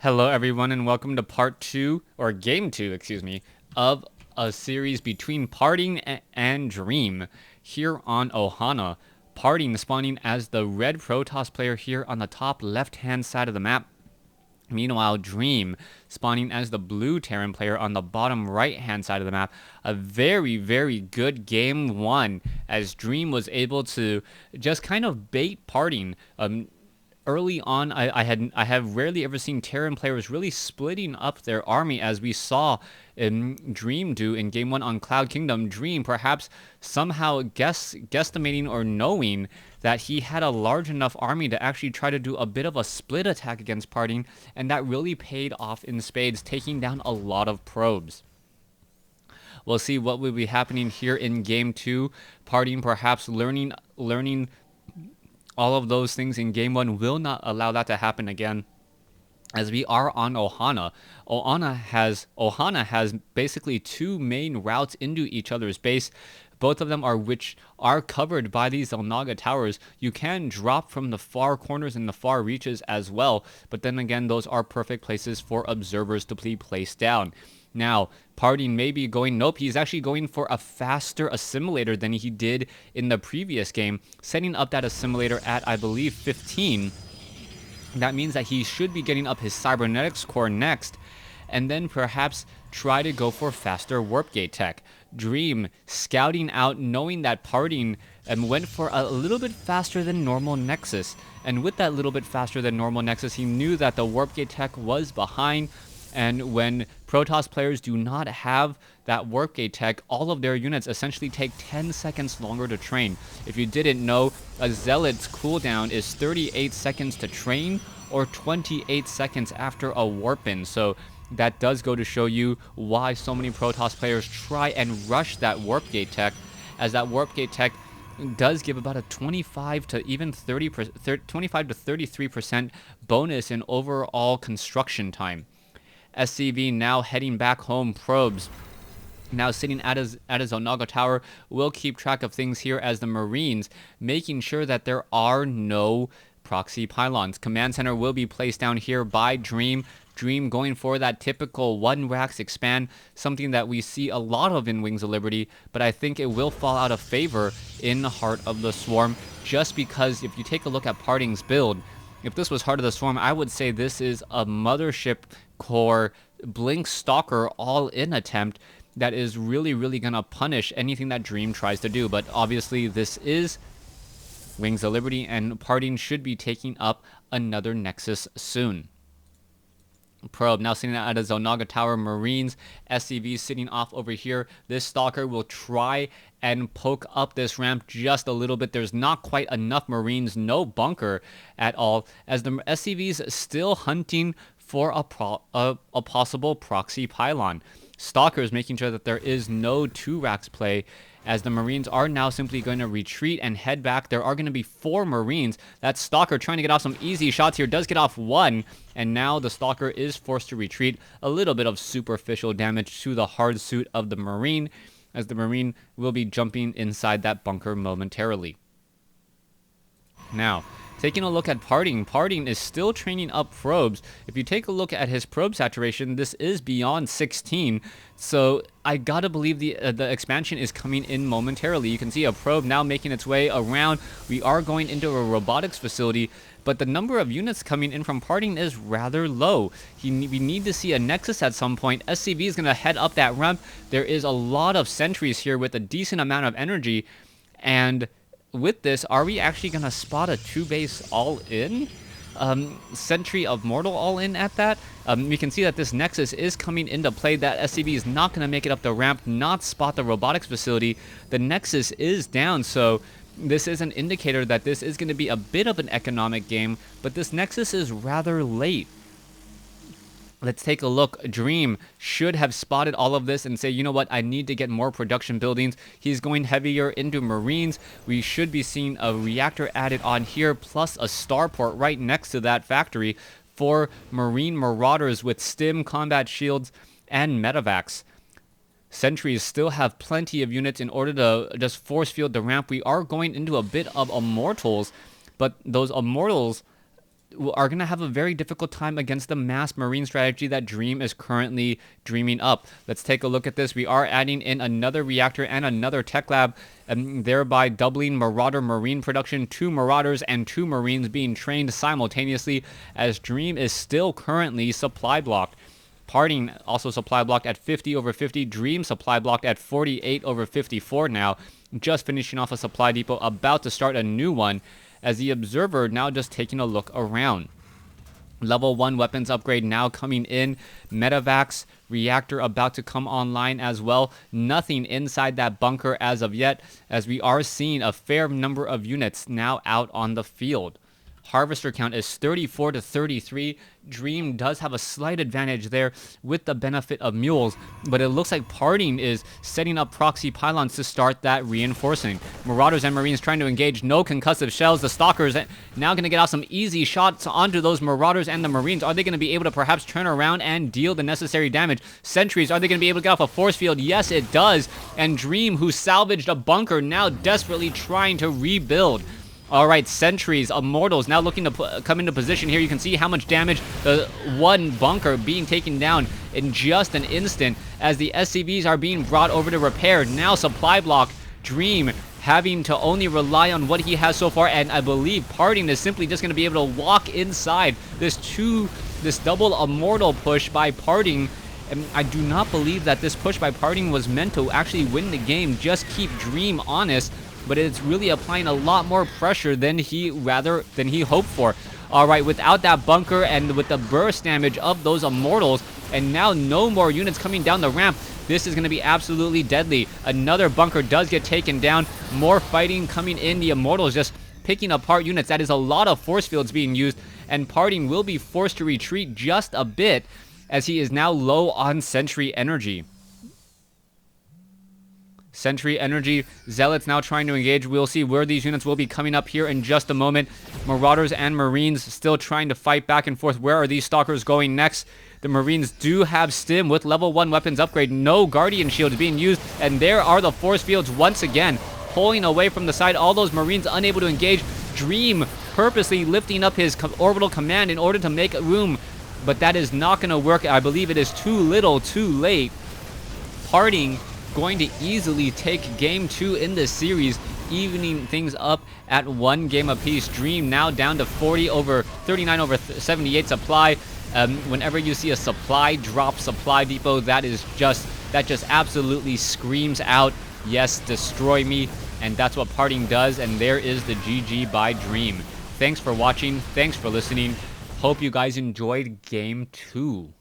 Hello, everyone, and welcome to part two, or game two, excuse me, of a series between Parting and Dream here on Ohana. Parting spawning as the red Protoss player here on the top left-hand side of the map. Meanwhile, Dream spawning as the blue Terran player on the bottom right-hand side of the map. A very, very good game one, as Dream was able to just kind of bait Parting. Early on, I have rarely ever seen Terran players really splitting up their army as we saw Dream do in Game 1 on Cloud Kingdom. Dream perhaps somehow guesstimating or knowing that he had a large enough army to actually try to do a bit of a split attack against Parting, and that really paid off in spades, taking down a lot of probes. We'll see what will be happening here in Game 2. Parting perhaps learning all of those things in Game 1 will not allow that to happen again, as we are on Ohana. Ohana has basically two main routes into each other's base. Both of them are covered by these Zelnaga towers. You can drop from the far corners and the far reaches as well, but then again, those are perfect places for observers to be placed down. Now, Parting may be going, nope, he's actually going for a faster assimilator than he did in the previous game, setting up that assimilator at, I believe, 15. That means that he should be getting up his cybernetics core next, and then perhaps try to go for faster warp gate tech. Dream scouting out, knowing that Parting went for a little bit faster than normal Nexus, and with that little bit faster than normal Nexus, he knew that the warp gate tech was behind. And when Protoss players do not have that warp gate tech, all of their units essentially take 10 seconds longer to train. If you didn't know, a Zealot's cooldown is 38 seconds to train or 28 seconds after a warp-in. So that does go to show you why so many Protoss players try and rush that warp gate tech, as that warp gate tech does give about a 25 to even 25 to 33% bonus in overall construction time. SCV now heading back home. Probes now sitting at his Zelnaga tower will keep track of things here as the Marines making sure that there are no proxy pylons. Command center will be placed down here by Dream. Dream going for that typical one racks expand, something that we see a lot of in Wings of Liberty, but I think it will fall out of favor in the Heart of the Swarm, just because if you take a look at Parting's build, if this was Heart of the Swarm, I would say this is a Mothership Core Blink Stalker all-in attempt that is really, really going to punish anything that Dream tries to do. But obviously, this is Wings of Liberty, and Parting should be taking up another Nexus soon. Probe now sitting at a Zelnaga tower. Marines, SCV sitting off over here. This Stalker will try and poke up this ramp just a little bit. There's not quite enough Marines, no bunker at all, as the SCVs still hunting for a possible proxy pylon. Stalkers making sure that there is no 2 racks play, as the Marines are now simply going to retreat and head back. There are going to be 4 Marines. That Stalker trying to get off some easy shots here, does get off 1, and now the Stalker is forced to retreat. A little bit of superficial damage to the hard suit of the Marine, as the Marine will be jumping inside that bunker momentarily. Now, taking a look at Parting is still training up probes. If you take a look at his probe saturation, this is beyond 16. So I gotta believe the expansion is coming in momentarily. You can see a probe now making its way around. We are going into a robotics facility, but the number of units coming in from Parting is rather low. We need to see a Nexus at some point. SCV is gonna head up that ramp. There is a lot of sentries here with a decent amount of energy, and with this, are we actually going to spot a 2-base all-in? Sentry of Immortal all-in at that? We can see that this Nexus is coming into play. That SCV is not going to make it up the ramp, not spot the robotics facility. The Nexus is down, so this is an indicator that this is going to be a bit of an economic game, but this Nexus is rather late. Let's take a look. Dream should have spotted all of this and say, you know what, I need to get more production buildings. He's going heavier into Marines. We should be seeing a reactor added on here, plus a starport right next to that factory for Marine Marauders with stim, combat shields, and medevacs. Sentries still have plenty of units in order to just force field the ramp. We are going into a bit of Immortals, but those Immortals are going to have a very difficult time against the mass marine strategy that Dream is currently dreaming up. Let's take a look at this. We are adding in another reactor and another tech lab, and thereby doubling Marauder marine production. 2 Marauders and 2 Marines being trained simultaneously, as Dream is still currently supply blocked. Parting also supply blocked at 50/50. Dream supply blocked at 48/54 now. Just finishing off a supply depot, about to start a new one, as the Observer now just taking a look around. Level 1 weapons upgrade now coming in. Metavax reactor about to come online as well. Nothing inside that bunker as of yet, as we are seeing a fair number of units now out on the field. Harvester count is 34-33. Dream does have a slight advantage there with the benefit of mules, but it looks like Parting is setting up proxy pylons to start that reinforcing. Marauders and Marines trying to engage. No concussive shells. The Stalkers now going to get off some easy shots onto those Marauders and the Marines. Are they going to be able to perhaps turn around and deal the necessary damage? Sentries, are they going to be able to get off a force field? Yes, it does. And Dream, who salvaged a bunker, now desperately trying to rebuild. All right, Sentries, Immortals now looking to come into position here. You can see how much damage the one bunker being taken down in just an instant, as the SCVs are being brought over to repair. Now supply block. Dream having to only rely on what he has so far, and I believe Parting is simply just going to be able to walk inside this double Immortal push by Parting. And I do not believe that this push by Parting was meant to actually win the game, just keep Dream honest, but it's really applying a lot more pressure than he hoped for. All right, without that bunker and with the burst damage of those Immortals, and now no more units coming down the ramp, this is going to be absolutely deadly. Another bunker does get taken down. More fighting coming in. The Immortals just picking apart units. That is a lot of force fields being used, and Parting will be forced to retreat just a bit, as he is now low on Sentry energy. Sentry energy. Zealots now trying to engage. We'll see where these units will be coming up here in just a moment. Marauders and Marines still trying to fight back and forth. Where are these Stalkers going next? The Marines do have Stim with level 1 weapons upgrade. No Guardian Shield being used, and there are the force fields once again, pulling away from the side. All those Marines unable to engage. Dream purposely lifting up his orbital command in order to make room, but that is not going to work. I believe it is too little, too late. Parting going to easily take game 2 in this series, evening things up at 1 game apiece. Dream now down to 39/78 supply. Whenever you see a supply drop supply depot, that just absolutely screams out, yes, destroy me. And that's what Parting does, and there is the GG by Dream. Thanks for watching. Thanks for listening. Hope you guys enjoyed game 2.